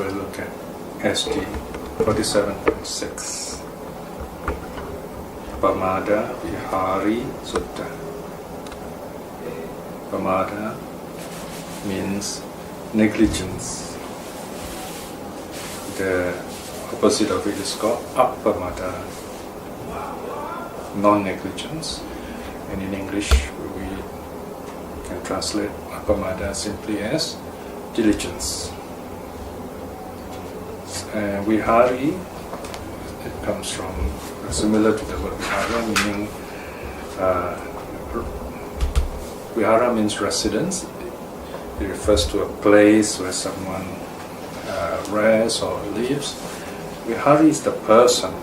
will look at SD 47.6, Pamada Vihari Sutta. Pamada means negligence. The opposite of it is called apamada, non-negligence, and in English we can translate apamada simply as diligence. Vihari, it comes from similar to the word vihara, meaning vihara means residence. It refers to a place where someone rests or lives. Vihari is the person,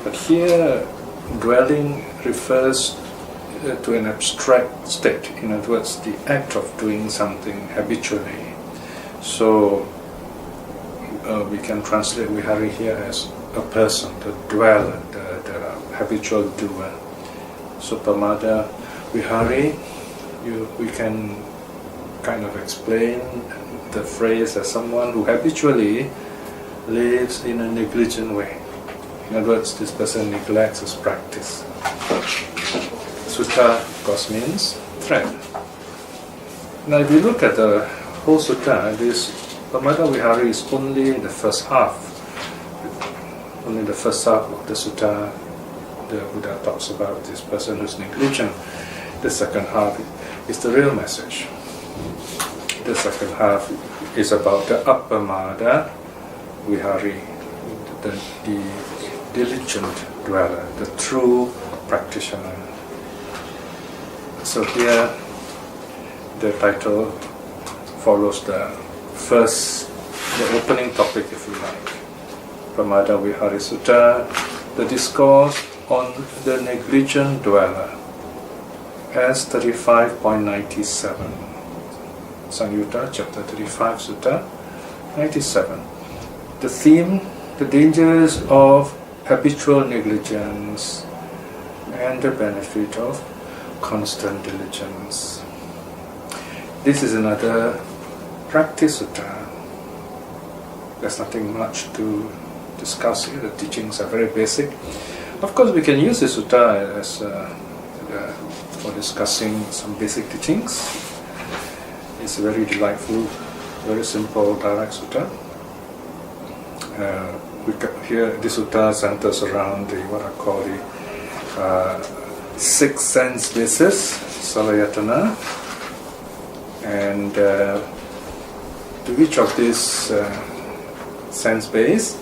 but here dwelling refers to an abstract state. In other words, the act of doing something habitually. So we can translate vihari here as a person, the dweller, the habitual doer. So Pamada Vihari, we can kind of explain the phrase as someone who habitually lives in a negligent way. In other words, this person neglects his practice. Sutta, of course, means thread. Now, if you look at the whole sutta, this Pamada Vihari is only the first half. Only the first half of the sutta, the Buddha talks about this person who's negligent. The second half is the real message. The second half is about the Apamada Vihari, the diligent dweller, the true practitioner. So here the title follows the opening topic, if you like. Pamada Vihari Sutta, the Discourse on the Negligent Dweller, as 35.97. Samyutta, chapter 35, Sutta 97. The theme, the dangers of habitual negligence and the benefit of constant diligence. This is another practice sutta. There's nothing much to discuss here. The teachings are very basic. Of course, we can use this sutta as for discussing some basic teachings. It's a very delightful, very simple, direct sutta. Here, this sutta centers around what I call the six sense bases, salayatana, and to each of these sense base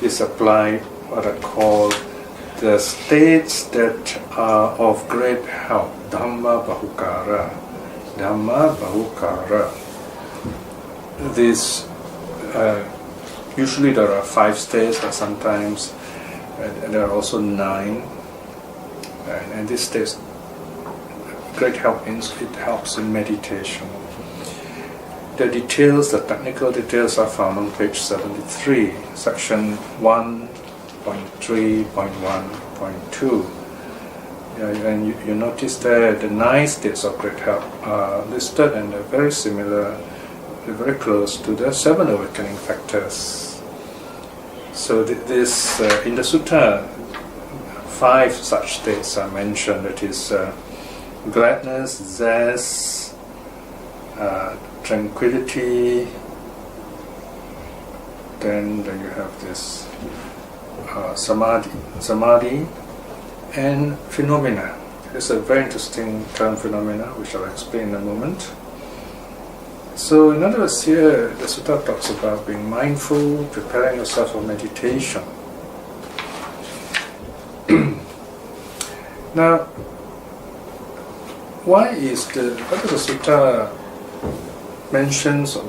is applied what I call the states that are of great help, Dhamma Bahukara. Dhamma Bahukara. This usually there are 5 states, but sometimes there are also 9. And this states great help means it helps in meditation. The details, the technical details, are found on page 73, section 1.3.1.2. And you notice that the 9 states of great help are listed, and they're very similar, they're very close to the 7 awakening factors. So this in the sutta, 5 such states are mentioned. That is gladness, zest, tranquility. Then you have this samadhi, and phenomena. It's a very interesting term, phenomena, which I'll explain in a moment. So in other words, here the sutta talks about being mindful, preparing yourself for meditation. Now, why the sutta mentions or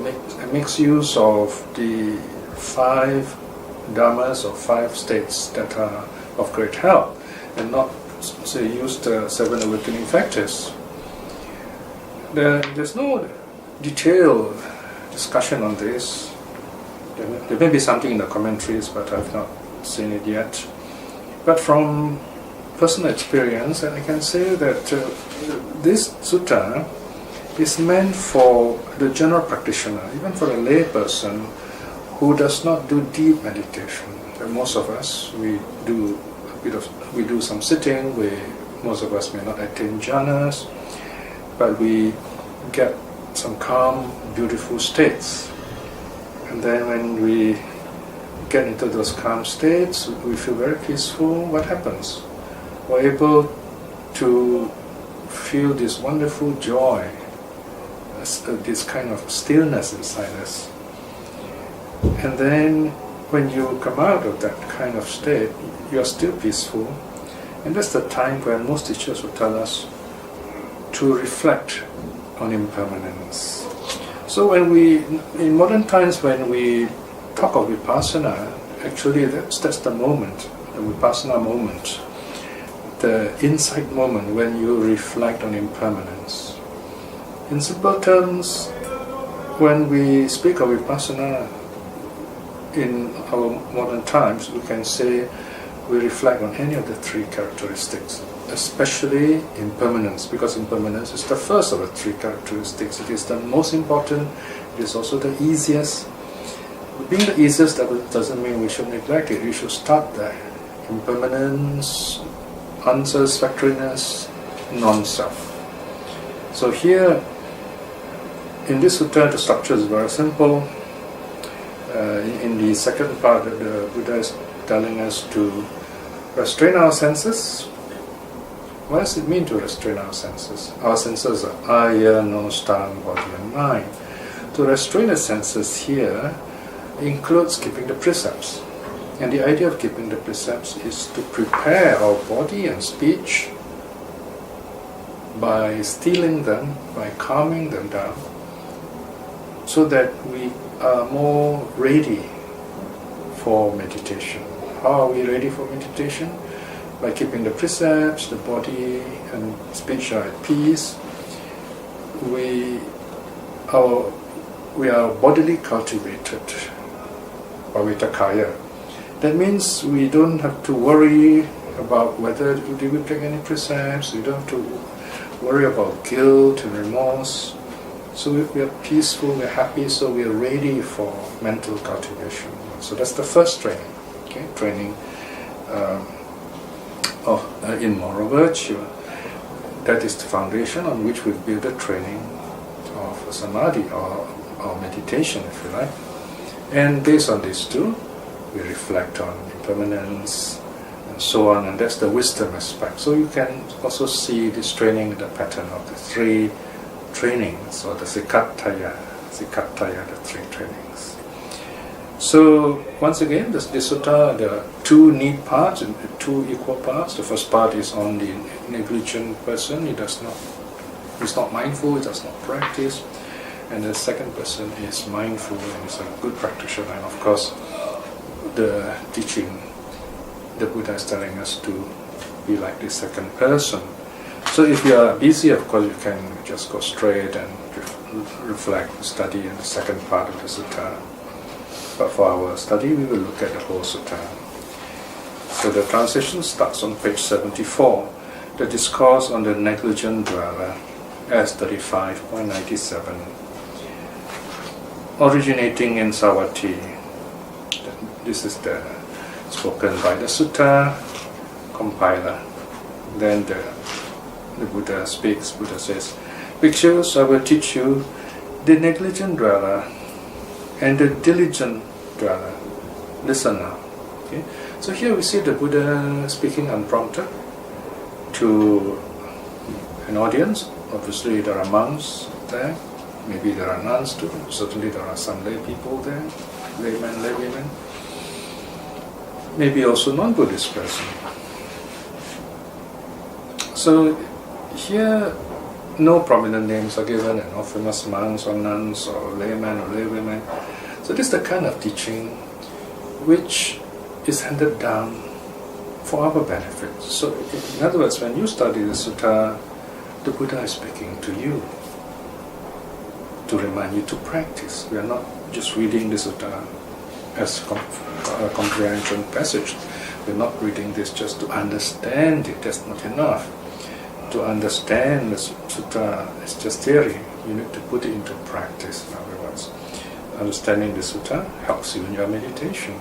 makes use of the 5 dhammas or 5 states that are of great help, and not, say, use the 7 awakening factors? There's no detailed discussion on this. There may be something in the commentaries, but I've not seen it yet. But from personal experience, and I can say that this sutta is meant for the general practitioner, even for a lay person who does not do deep meditation. And most of us, we do some sitting. Most of us may not attain jhanas, but we get some calm, beautiful states. And then when we get into those calm states, we feel very peaceful. What happens? We're able to feel this wonderful joy, this kind of stillness inside us. And then when you come out of that kind of state, you are still peaceful. And that's the time when most teachers will tell us to reflect on impermanence. So in modern times, when we talk of vipassana, actually that's the moment, the vipassana moment, the insight moment when you reflect on impermanence. In simple terms, when we speak of vipassana in our modern times, we can say we reflect on any of the three characteristics, especially impermanence, because impermanence is the first of the three characteristics. It is the most important, it is also the easiest. Being the easiest doesn't mean we should neglect it. We should start there. Impermanence, unsatisfactoriness, non-self. So here, in this sutta, the structure is very simple. In the second part, the Buddha is telling us to restrain our senses. What does it mean to restrain our senses? Our senses are eye, ear, nose, tongue, body and mind. To restrain the senses here includes keeping the precepts. And the idea of keeping the precepts is to prepare our body and speech by stilling them, by calming them down, so that we are more ready for meditation. How are we ready for meditation? By keeping the precepts, the body and speech are at peace. We are bodily cultivated, pavitakaya. That means we don't have to worry about whether we break any precepts. We don't have to worry about guilt and remorse. So we are peaceful, we are happy, so we are ready for mental cultivation. So that's the first training. Okay, training in moral virtue. That is the foundation on which we build the training of samadhi or meditation, if you like. And based on these two, we reflect on impermanence and so on, and that's the wisdom aspect. So you can also see this training, the pattern of the three trainings, or the sikataya, the three trainings. So once again, this sutta, there are two neat parts and two equal parts. The first part is on the negligent person. He's not mindful, he does not practice. And the second person is mindful and is a good practitioner. And of course, the teaching, the Buddha is telling us to be like the second person. So if you are busy, of course, you can just go straight and reflect, study in the second part of the sutta. But for our study, we will look at the whole sutta. So the translation starts on page 74, the Discourse on the Negligent Dweller, as 35.97, originating in Savatthi. This is spoken by the sutta compiler. Then the Buddha speaks. Buddha says, "Bhikshus, I will teach you the negligent dweller and the diligent dweller. Listen now." Okay? So here we see the Buddha speaking unprompted to an audience. Obviously there are monks there, maybe there are nuns too, certainly there are some lay people there, laymen, laywomen, maybe also non-Buddhist person. So here no prominent names are given, and no famous monks or nuns or laymen or laywomen. So this is the kind of teaching which is handed down for our benefit. So in other words, when you study the sutta, the Buddha is speaking to you to remind you to practice. We are not just reading the sutta as a comprehension passage. We're not reading this just to understand it. That's not enough. To understand the sutta is just theory. You need to put it into practice, in other words. understanding the sutta helps you in your meditation.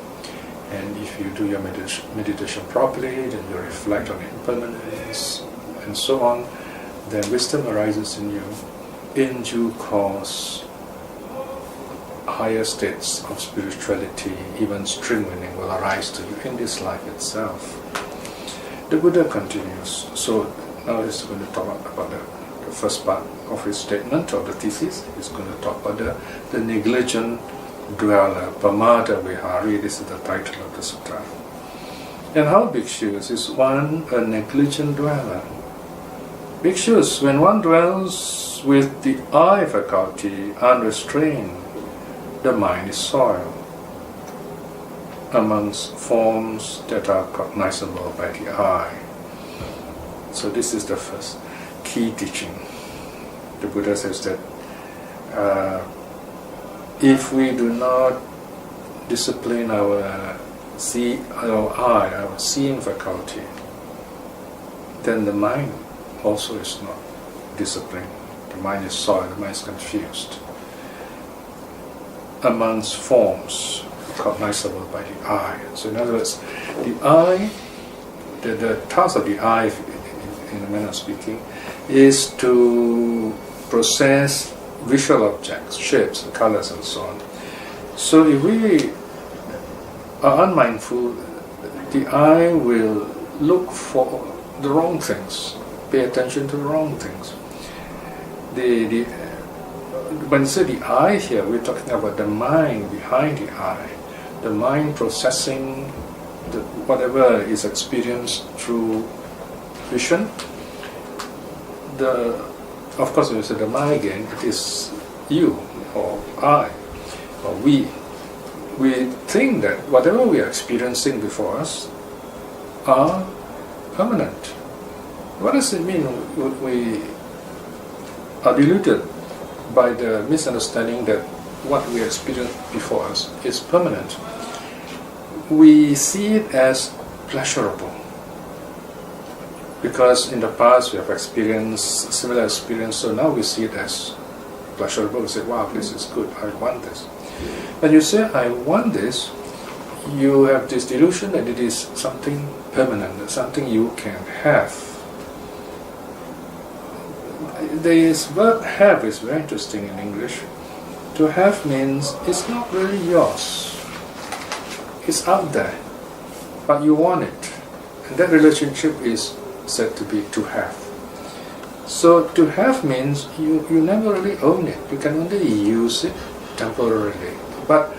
And if you do your meditation properly, then you reflect on impermanence and so on, then wisdom arises in you. In due course, higher states of spirituality, even stream winning, will arise to you in this life itself. The Buddha continues. So now he's going to talk about the first part of his statement, of the thesis. He's going to talk about the negligent dweller, Pamada Vihari. This is the title of the sutta. And how bhikshus is one a negligent dweller? Bhikshus, when one dwells with the eye faculty unrestrained, the mind is soiled amongst forms that are cognizable by the eye. So this is the first key teaching. The Buddha says that if we do not discipline our seeing faculty, then the mind also is not disciplined. The mind is soiled, the mind is confused amongst forms cognizable by the eye. So in other words, the eye, the task of the eye, in a manner of speaking, is to process visual objects, shapes, colors, and so on. So if we are unmindful, the eye will look for the wrong things, pay attention to the wrong things. When you say the eye here, we're talking about the mind behind the eye, the mind processing whatever is experienced through vision. Of course, when you say the mind again, it is you or I or we. We think that whatever we are experiencing before us are permanent. What does it mean we are deluded by the misunderstanding that what we experience before us is permanent? We see it as pleasurable because in the past we have experienced similar experience, so now we see it as pleasurable. We say, wow, this is good, I want this. When you say, I want this, you have this delusion that it is something permanent, something you can have. This verb have is very interesting in English. To have means it's not really yours. It's out there, but you want it. And that relationship is said to be to have. So to have means you never really own it. You can only use it temporarily. But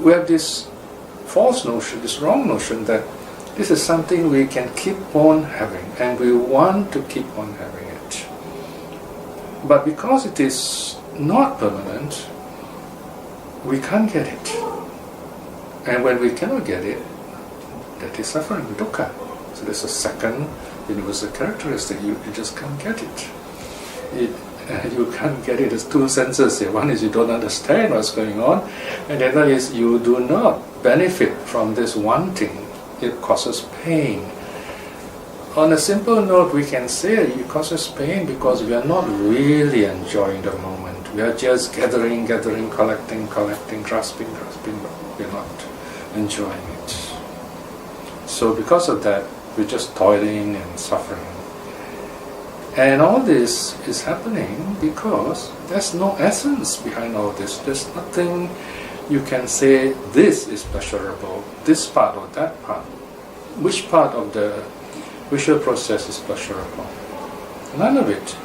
we have this false notion, this wrong notion that this is something we can keep on having, and we want to keep on having it. But because it is not permanent, we can't get it. And when we cannot get it, that is suffering, dukkha. So there's a second universal characteristic. You just can't get it. You can't get it. There's two senses here. One is you don't understand what's going on, and the other is you do not benefit from this wanting. It causes pain. On a simple note, we can say it causes pain because we are not really enjoying the moment. We are just gathering, collecting, grasping, but we are not enjoying it. So because of that, we're just toiling and suffering. And all this is happening because there's no essence behind all this. There's nothing you can say, this is pleasurable, this part or that part. Which part of the visual process is pleasurable? None of it.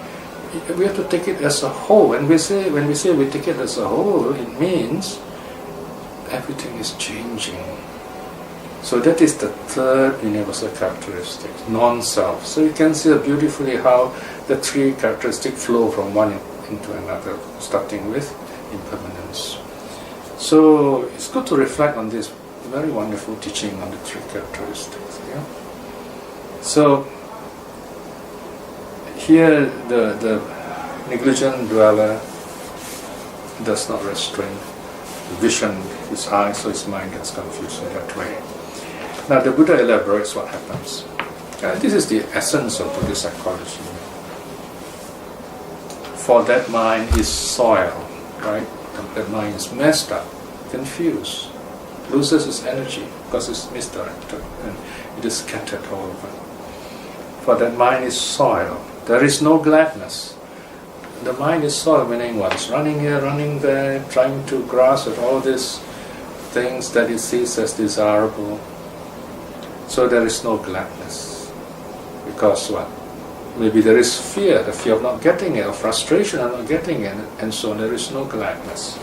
We have to take it as a whole. When we say we take it as a whole, it means everything is changing. So that is the third universal characteristic, non-self. So you can see beautifully how the three characteristics flow from one into another, starting with impermanence. So it's good to reflect on this very wonderful teaching on the three characteristics. Yeah? So here the negligent dweller does not restrain the vision, his eye, so his mind gets confused in that way. Now the Buddha elaborates what happens. This is the essence of Buddhist psychology. For that mind is soil, right? the mind is messed up, confused, loses its energy because it's misdirected and it is scattered all over. For that mind is soil. There is no gladness. The mind is soil, meaning what? It's running here, running there, trying to grasp at all these things that it sees as desirable. So there is no gladness. Because what? Maybe there is fear, the fear of not getting it, or frustration of not getting it, and so there is no gladness.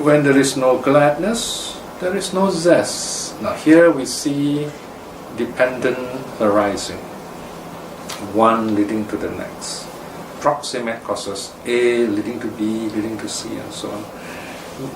When there is no gladness, there is no zest. Now here we see dependent arising, one leading to the next. Proximate causes, A leading to B, leading to C, and so on.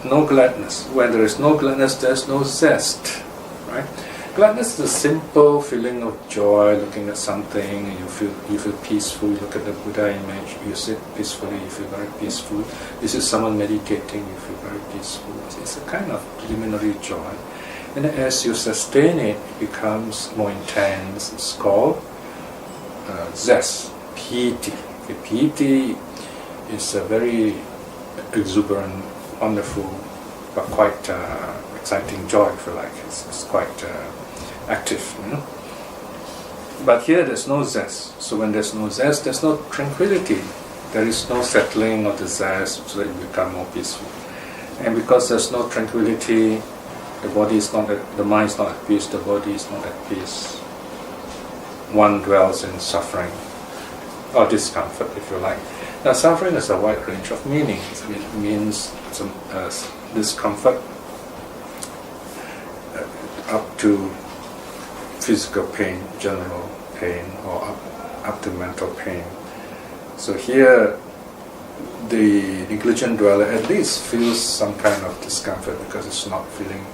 No gladness. When there is no gladness, there is no zest. Right? Gladness is a simple feeling of joy, looking at something, and you feel peaceful. You look at the Buddha image, you sit peacefully, you feel very peaceful. This is someone meditating, you feel very peaceful. It's a kind of preliminary joy. And as you sustain it, it becomes more intense. It's called zest, piti. Piti is a very exuberant, wonderful, but quite exciting joy, if you like. It's quite active, you know. But here there's no zest. So when there's no zest, there's no tranquility. There is no settling of the zest so that you become more peaceful. And because there's no tranquility, the mind is not at peace, the body is not at peace. One dwells in suffering or discomfort, if you like. Now, suffering has a wide range of meanings. It means some discomfort up to physical pain, general pain, or up to mental pain. So here, the negligent dweller at least feels some kind of discomfort because it's not feeling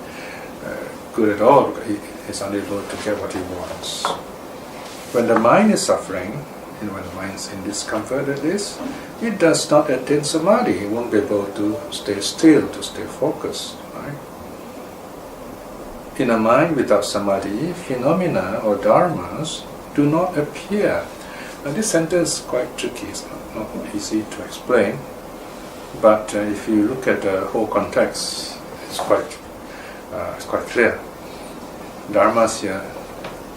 good at all, because he is unable to get what he wants. When the mind is suffering, and when the mind is in discomfort at least, it does not attain samadhi. It won't be able to stay still, to stay focused. Right? In a mind without samadhi, phenomena or dharmas do not appear. Now this sentence is quite tricky, it's not easy to explain, but if you look at the whole context, it's quite clear. Dharmas here,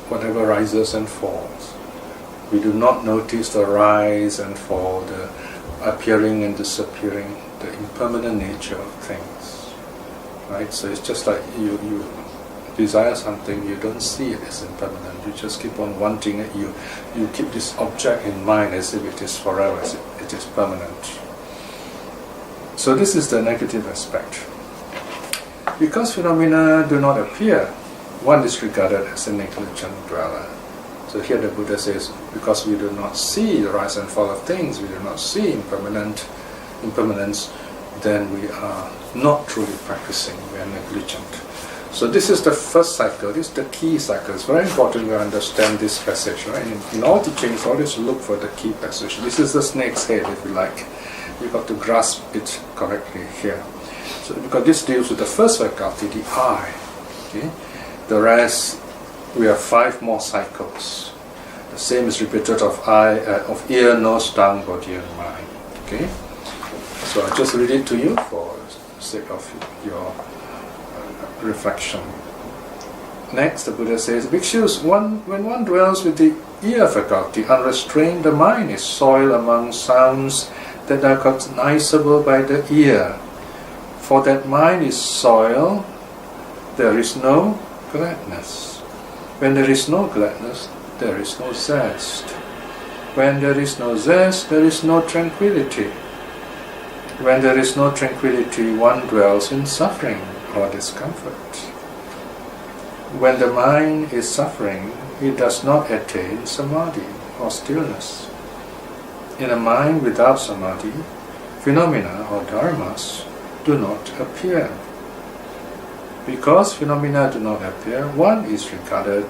whatever rises and falls. We do not notice the rise and fall, the appearing and disappearing, the impermanent nature of things. Right? So it's just like you desire something, you don't see it as impermanent. You just keep on wanting it. You keep this object in mind as if it is forever, as if it is permanent. So this is the negative aspect. Because phenomena do not appear, one is regarded as a negligent dweller. So here the Buddha says, because we do not see the rise and fall of things, we do not see impermanence, then we are not truly practicing, we are negligent. So this is the first cycle, this is the key cycle. It's very important to understand this passage. Right? In all teachings, always look for the key passage. This is the snake's head, if you like. You've got to grasp it correctly here. So because this deals with the first faculty, the eye. Okay? The rest, we have 5 more cycles. The same is repeated of eye, of ear, nose, tongue, body, and mind. Okay? So I just read it to you for the sake of your reflection. Next, the Buddha says, Bhikshus, when one dwells with the ear faculty unrestrained, the mind is soil among sounds that are cognizable by the ear. For that mind is soil, there is no gladness. When there is no gladness, there is no zest. When there is no zest, there is no tranquility. When there is no tranquility, one dwells in suffering or discomfort. When the mind is suffering, it does not attain samadhi or stillness. In a mind without samadhi, phenomena or dharmas do not appear. Because phenomena do not appear, one is regarded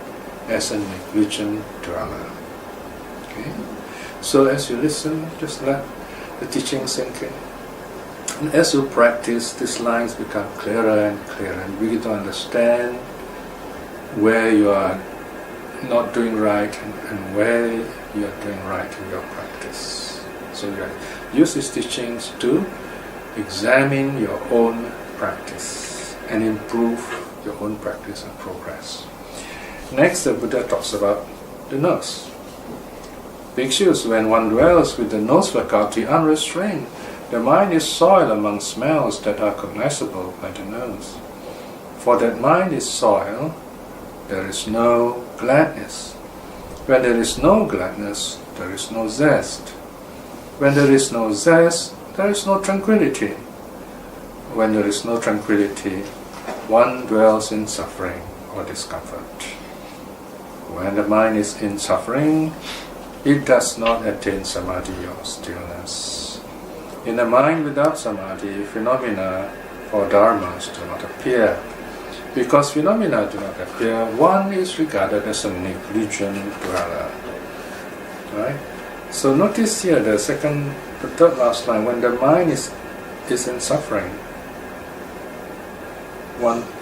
as a negligent dweller. Okay? So as you listen, just let the teaching sink in. And as you practice, these lines become clearer and clearer, and you begin to understand where you are not doing right and where you are doing right in your practice. So you use these teachings to examine your own practice and improve your own practice and progress. Next, the Buddha talks about the nose. Bhikshus, when one dwells with the nose faculty unrestrained, the mind is soiled among smells that are cognizable by the nose. For that mind is soiled, there is no gladness. When there is no gladness, there is no zest. When there is no zest, there is no tranquility. When there is no tranquility, one dwells in suffering or discomfort. When the mind is in suffering, it does not attain samadhi or stillness. In a mind without samadhi, phenomena or dharmas do not appear. Because phenomena do not appear, one is regarded as a negligent dweller. Right? So notice here the third last line, when the mind is in suffering,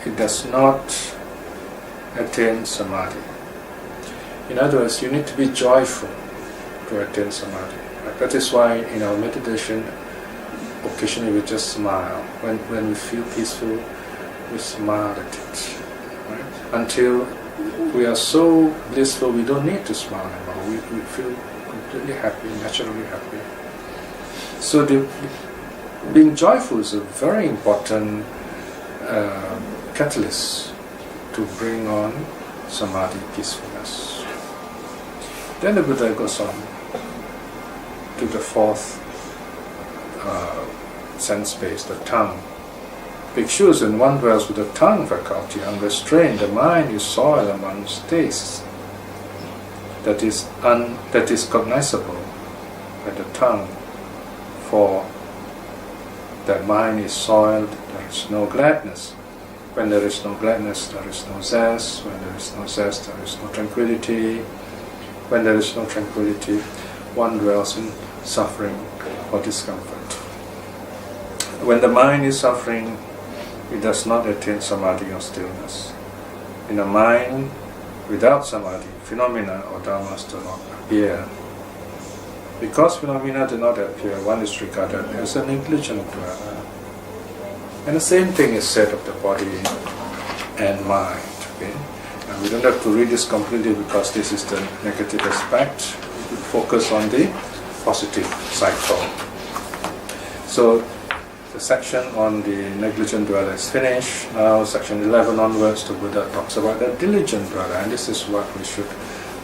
it does not attain samadhi. In other words, you need to be joyful to attain samadhi. Right? That is why in our meditation, occasionally we just smile. When we feel peaceful, we smile at it. Right? Until we are so blissful, we don't need to smile anymore. We feel completely happy, naturally happy. So being joyful is a very important catalyst to bring on samadhi, peacefulness. Then the Buddha goes on to the fourth sense space, the tongue. Bhikshus, when one dwells with the tongue faculty unrestrained, the mind is soiled amongst tastes that is cognizable by the tongue. For that mind is soiled, there is no gladness. When there is no gladness, there is no zest. When there is no zest, there is no tranquility. When there is no tranquility, one dwells in suffering or discomfort. When the mind is suffering, it does not attain samadhi or stillness. In a mind without samadhi, phenomena or dharmas do not appear. Because phenomena do not appear, one is regarded as a negligent dweller. And the same thing is said of the body and mind. Okay? And we don't have to read this completely because this is the negative aspect. We focus on the positive cycle. So the section on the negligent dweller is finished. Now section 11 onwards, the Buddha talks about the diligent dweller, and this is what we should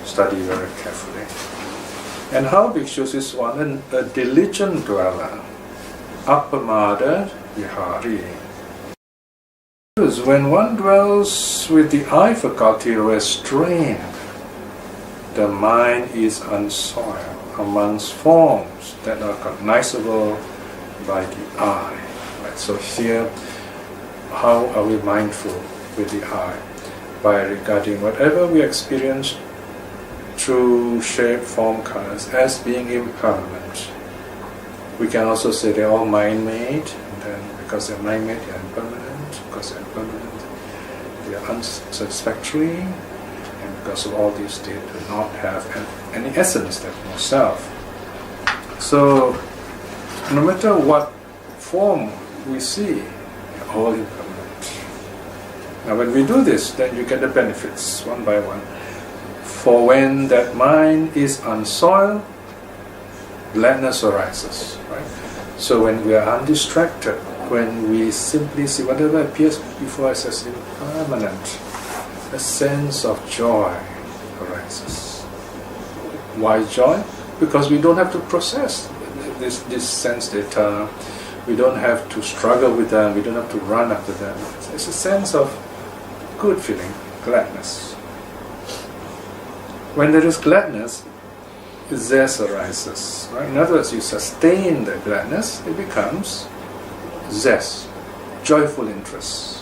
study very carefully. And how Bhikshus is one, a diligent dweller, Pamada Vihari. When one dwells with the eye faculty restrained, the mind is unsoiled amongst forms that are cognizable by the eye. Right? So here, how are we mindful with the eye? By regarding whatever we experience through shape, form, colors as being impermanent. We can also say they're all mind-made, and then because they're mind-made, they're impermanent. Because they're impermanent, they are unsatisfactory, and because of all these, they do not have any essence, they have no self. So, no matter what form we see, they're all impermanent. Now, when we do this, then you get the benefits one by one. For when that mind is unsoiled, gladness arises. Right? So when we are undistracted, when we simply see whatever appears before us as impermanent, a sense of joy arises. Why joy? Because we don't have to process this sense data. We don't have to struggle with them. We don't have to run after them. It's a sense of good feeling, gladness. When there is gladness, zest arises. Right? In other words, you sustain the gladness, it becomes zest, joyful interest.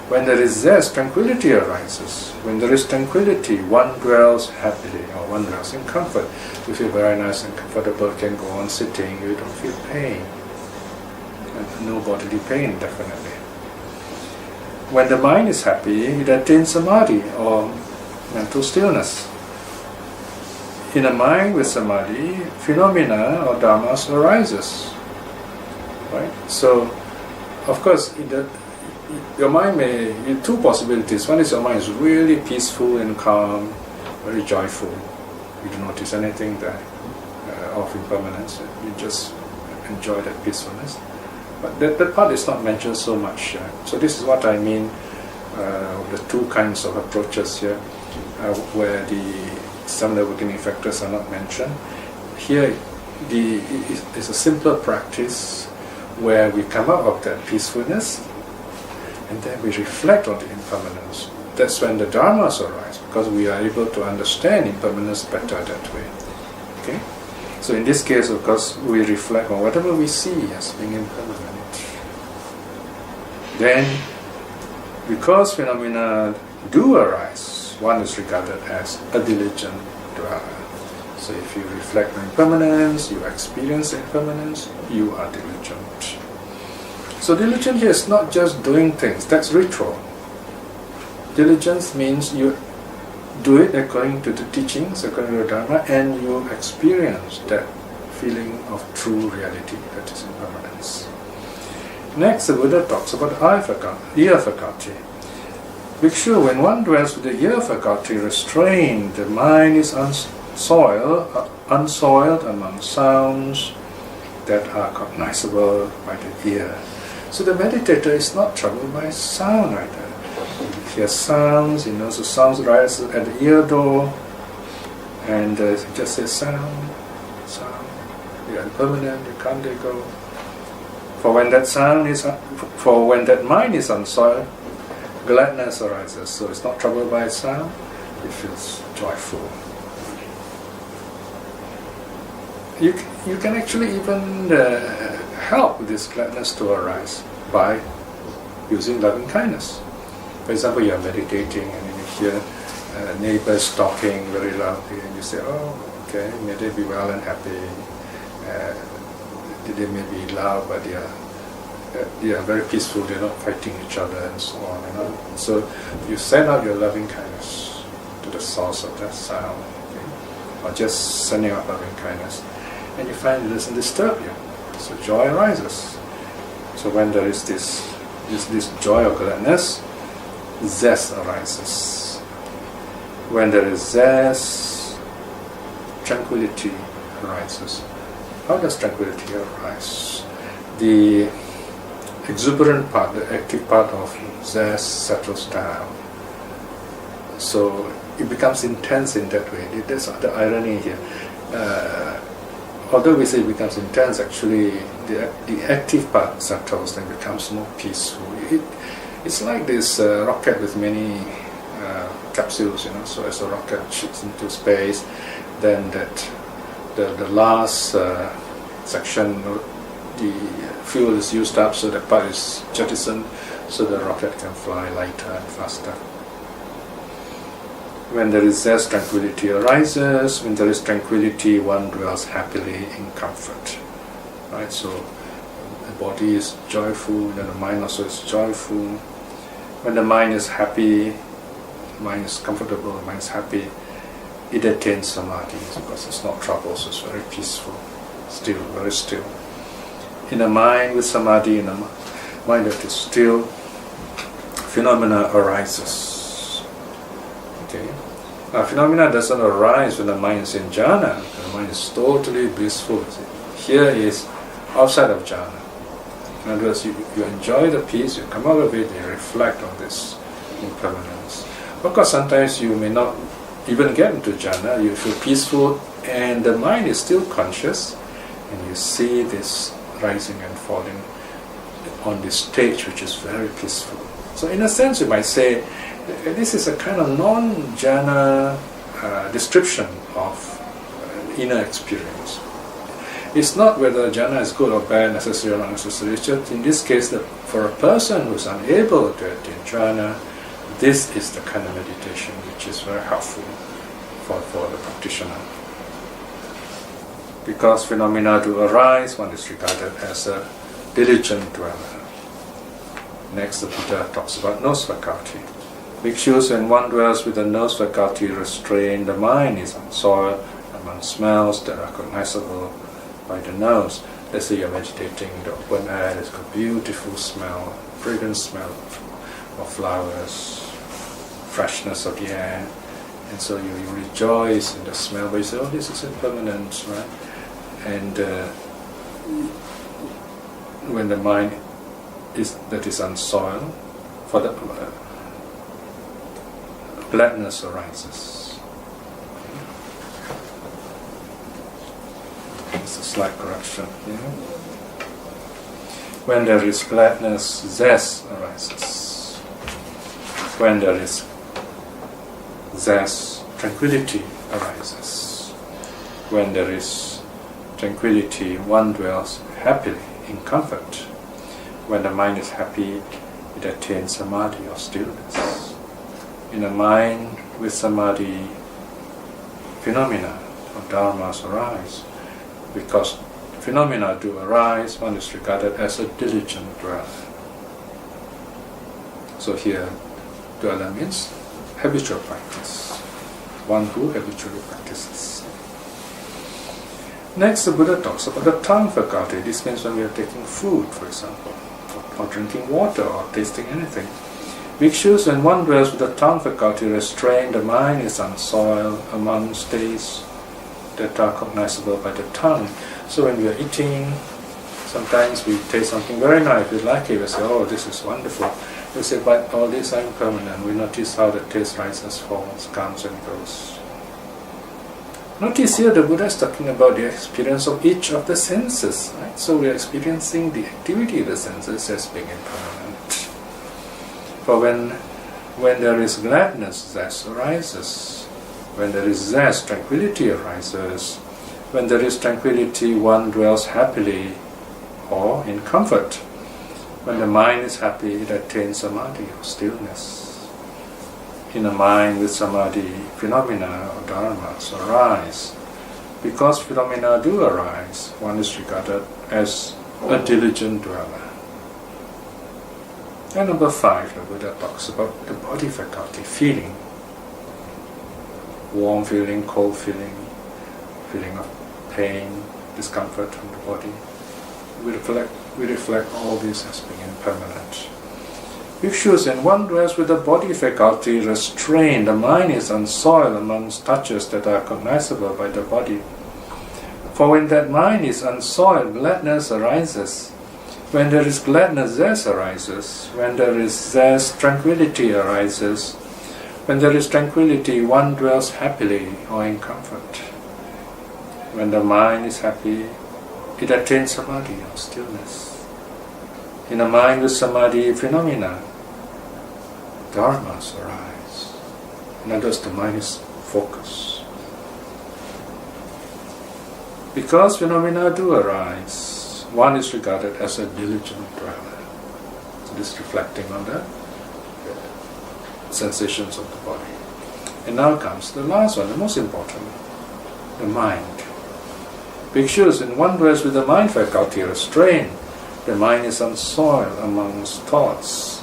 When there is zest, tranquility arises. When there is tranquility, one dwells happily, or one dwells in comfort. You feel very nice and comfortable, you can go on sitting, you don't feel pain. And no bodily pain, definitely. When the mind is happy, it attains samadhi, or mental stillness. in a mind with samadhi, phenomena or dharmas arises. Right? So, of course, your mind may, two possibilities. One is your mind is really peaceful and calm, very joyful. You don't notice anything there of impermanence. You just enjoy that peacefulness. But that part is not mentioned so much. So this is what I mean, the two kinds of approaches here, where some liberating factors are not mentioned. Here, it's a simpler practice where we come out of that peacefulness and then we reflect on the impermanence. That's when the dharmas arise, because we are able to understand impermanence better that way. Okay? So in this case, of course, we reflect on whatever we see as being impermanent. Then, because phenomena do arise, one is regarded as a diligent dweller. So if you reflect on impermanence, you experience impermanence, you are diligent. So diligent here is not just doing things, that's ritual. Diligence means you do it according to the teachings, according to the Dharma, and you experience that feeling of true reality, that is impermanence. Next, the Buddha talks about ear faculty. Bhikshu, when one dwells with the ear faculty restrained, the mind is unsoiled among sounds that are cognizable by the ear. So the meditator is not troubled by sound either. He hears sounds, he knows the sounds rise at the ear door, and he just says sound, they are impermanent, they come, they go. For when that mind is unsoiled, gladness arises. So it's not troubled by sound, it feels joyful. You can actually even help this gladness to arise by using loving kindness. For example, you are meditating and you hear neighbors talking very loudly, and you say, "Oh, okay, may they be well and happy. They may be loud, but they are very peaceful. They are not fighting each other, and so on and on." So you send out your loving kindness to the source of that sound, okay? Or just sending out loving kindness, and you find it doesn't disturb you. So joy arises. So when there is this joy or gladness, zest arises. When there is zest, tranquility arises. How does tranquility arise? The exuberant part, the active part of zest settles down. So it becomes intense in that way. That's the irony here. Although we say it becomes intense, actually the active part settles and becomes more peaceful. It's like this rocket with many capsules, So as a rocket shoots into space, then the last section, the fuel is used up, so that part is jettisoned, so the rocket can fly lighter and faster. When there is zest, tranquility arises. When there is tranquility, one dwells happily in comfort. Right? So the body is joyful, then the mind also is joyful. When the mind is happy, the mind is comfortable, the mind is happy, it attains samadhi because it's not troubled, so it's very peaceful, still, very still. In a mind with samadhi, in a mind that is still, phenomena arises. Okay. Now, phenomena doesn't arise when the mind is in jhana. The mind is totally blissful. Here is outside of jhana. In other words, you enjoy the peace, you come out of it, you reflect on this impermanence. Of course, sometimes you may not even get into jhana, you feel peaceful, and the mind is still conscious, and you see this rising and falling on this stage which is very peaceful. So in a sense, you might say, this is a kind of non-jhana description of inner experience. It's not whether jhana is good or bad, necessary or not necessary. It's just in this case that for a person who is unable to attain jhana, this is the kind of meditation which is very helpful for the practitioner. Because phenomena do arise, one is regarded as a diligent dweller. Next, the Buddha talks about nose faculty. Bhikshus, when one dwells with the nose faculty restrained, the mind is unsoiled among smells that are recognizable by the nose. Let's say you're meditating in the open air, there's a beautiful smell, fragrant smell of flowers, freshness of the air, and so you rejoice in the smell, but you say, oh, this is impermanent, right? And when the mind is unsoiled, for the gladness arises. It's a slight correction. When there is gladness, zest arises. When there is zest, tranquility arises. When there is tranquility, one dwells happily in comfort. When the mind is happy, it attains samadhi or stillness. In a mind with samadhi, phenomena or dharmas arise. Because phenomena do arise, one is regarded as a diligent dweller. So here, dweller means habitual practice, one who habitually practices. Next, the Buddha talks about the tongue faculty. This means when we are taking food, for example, or drinking water, or tasting anything. Bhikshus, when one dwells with the tongue faculty restrained, the mind is unsoiled among tastes that are cognizable by the tongue. So when we are eating, sometimes we taste something very nice, we like it, we say, oh, this is wonderful. We say, but all these are impermanent. We notice how the taste rises, falls, comes and goes. Notice here the Buddha is talking about the experience of each of the senses. Right? So we are experiencing the activity of the senses as being impermanent. For when there is gladness, zest arises. When there is zest, tranquility arises. When there is tranquility, one dwells happily or in comfort. When the mind is happy, it attains samadhi or stillness. In a mind with samadhi, phenomena or dharmas arise. Because phenomena do arise, one is regarded as a diligent dweller. And number 5, the Buddha talks about the body faculty, feeling. Warm feeling, cold feeling, feeling of pain, discomfort from the body. We reflect all these as being impermanent. Bhikshus, when one dwells with the body faculty restrained, the mind is unsoiled amongst touches that are cognizable by the body. For when that mind is unsoiled, gladness arises. When there is gladness, zest arises. When there is zest, tranquility arises. When there is tranquility, one dwells happily or in comfort. When the mind is happy, it attains samadhi or stillness. In a mind with samadhi, phenomena, dharmas arise. In other words, the mind is focused. Because phenomena do arise, one is regarded as a diligent dweller. So this is reflecting on the sensations of the body. And now comes the last one, the most important, the mind. Bhikshus, when one dwells with the mind faculty restrained, the mind is unsoiled amongst thoughts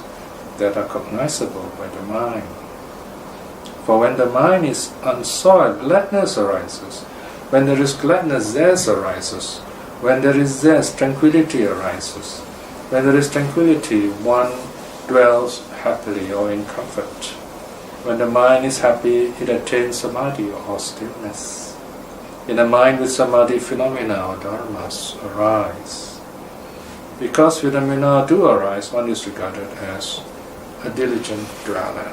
that are cognizable by the mind. For when the mind is unsoiled, gladness arises. When there is gladness, zest arises. When there is zest, tranquility arises. When there is tranquility, one dwells happily or in comfort. When the mind is happy, it attains samadhi or stillness. In a mind with samadhi, phenomena or dharmas arise. Because phenomena do arise, one is regarded as a diligent dweller.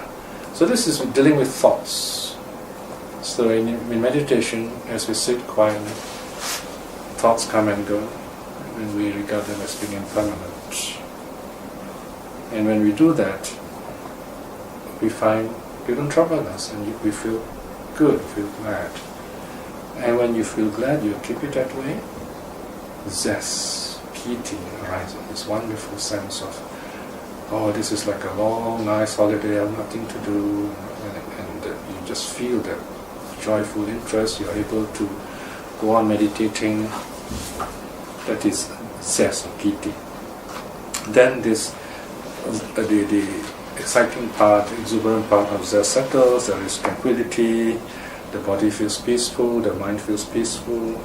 So this is dealing with thoughts. So in meditation, as we sit quietly, thoughts come and go, and we regard them as being impermanent. And when we do that, we find they don't trouble us, and we feel good, feel glad. And when you feel glad, you keep it that way. Zest, piti arises, this wonderful sense of, oh, this is like a long, nice holiday, I have nothing to do, and you just feel that joyful interest, you're able to go on meditating. That is zest or piti. Then this, the exciting part, exuberant part of zest settles, there is tranquility, the body feels peaceful, the mind feels peaceful,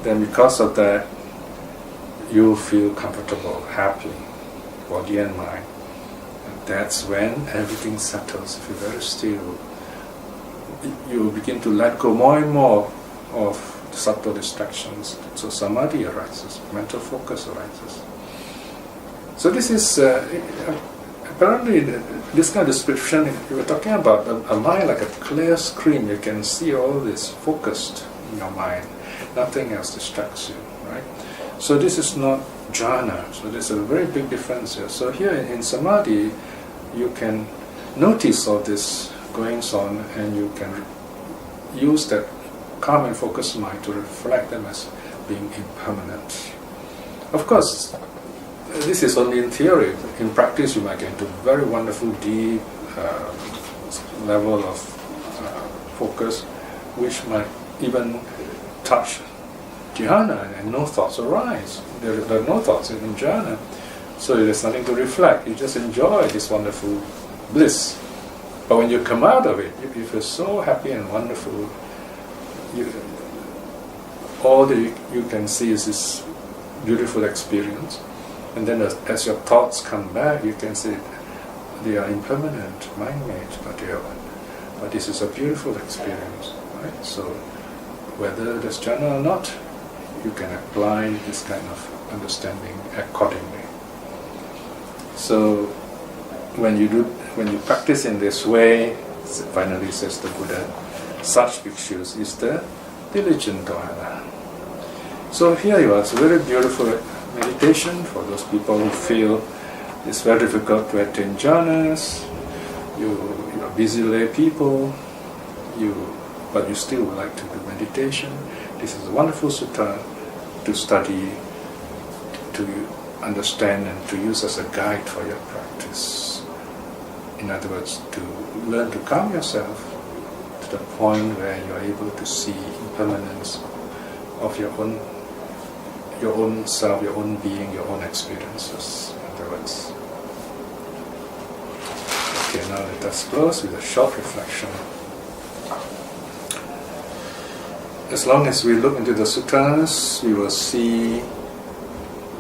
then because of that, you feel comfortable, happy, body and mind. And that's when everything settles, you feel very still. You begin to let go more and more of subtle distractions. So samadhi arises, mental focus arises. So this is, apparently, this kind of description, you were talking about a mind like a clear screen. You can see all this focused in your mind. Nothing else distracts you, right? So this is not jhana. So there's a very big difference here. So here in samadhi, you can notice all this goings on, and you can use that calm and focused mind to reflect them as being impermanent. Of course, this is only in theory. In practice, you might get into very wonderful, deep level of focus, which might even touch jhana, and no thoughts arise. There are no thoughts in jhana, so there's nothing to reflect. You just enjoy this wonderful bliss. But when you come out of it, you feel so happy and wonderful. All that you can see is this beautiful experience. And then as your thoughts come back, you can see they are impermanent, mind-made, but this is a beautiful experience, right? So whether there's jhana or not, you can apply this kind of understanding accordingly. So when you practice in this way, finally says the Buddha, such bhikshus is the diligent dweller. So here you are, it's a very beautiful meditation for those people who feel it's very difficult to attain jhanas. You are busy lay people, but you still would like to do meditation. This is a wonderful sutta to study, to understand, and to use as a guide for your practice. In other words, to learn to calm yourself to the point where you are able to see impermanence of your own self, your own being, your own experiences. In other words. Okay, now let us close with a short reflection. As long as we look into the sutras, we will see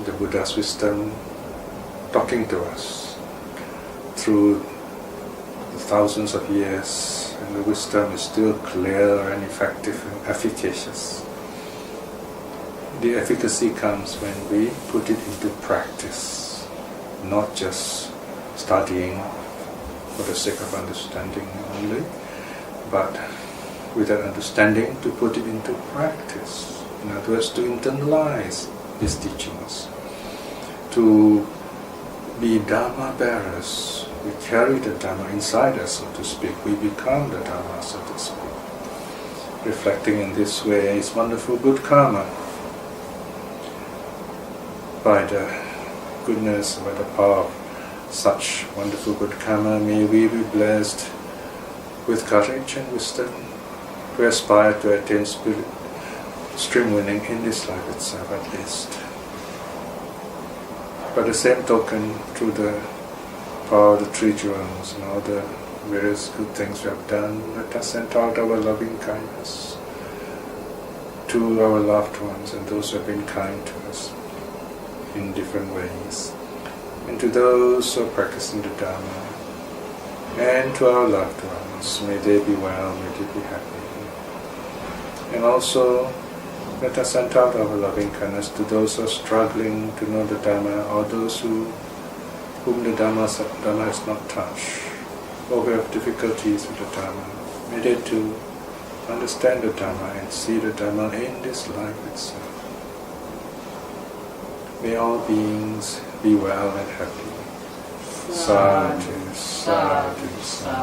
the Buddha's wisdom talking to us through the thousands of years, and the wisdom is still clear and effective and efficacious. The efficacy comes when we put it into practice, not just studying for the sake of understanding only, but with that understanding to put it into practice. In other words, to internalize these teachings, to be Dharma bearers. We carry the Dharma inside us, so to speak. We become the Dharma, so to speak. Reflecting in this way is wonderful good karma. By the goodness, by the power of such wonderful good karma, may we be blessed with courage and wisdom to aspire to attain stream winning in this life itself at least. By the same token, through the power of the three jewels and all the various good things we have done, let us send out our loving kindness to our loved ones and those who have been kind to us in different ways, and to those who are practicing the Dharma, and to our loved ones. May they be well, may they be happy. And also, let us send out our loving kindness to those who are struggling to know the Dharma, or those whom the Dharma has not touched, or who have difficulties with the Dharma. May they too understand the Dharma and see the Dharma in this life itself. May all beings be well and happy. Sadhu, sadhu, sadhu.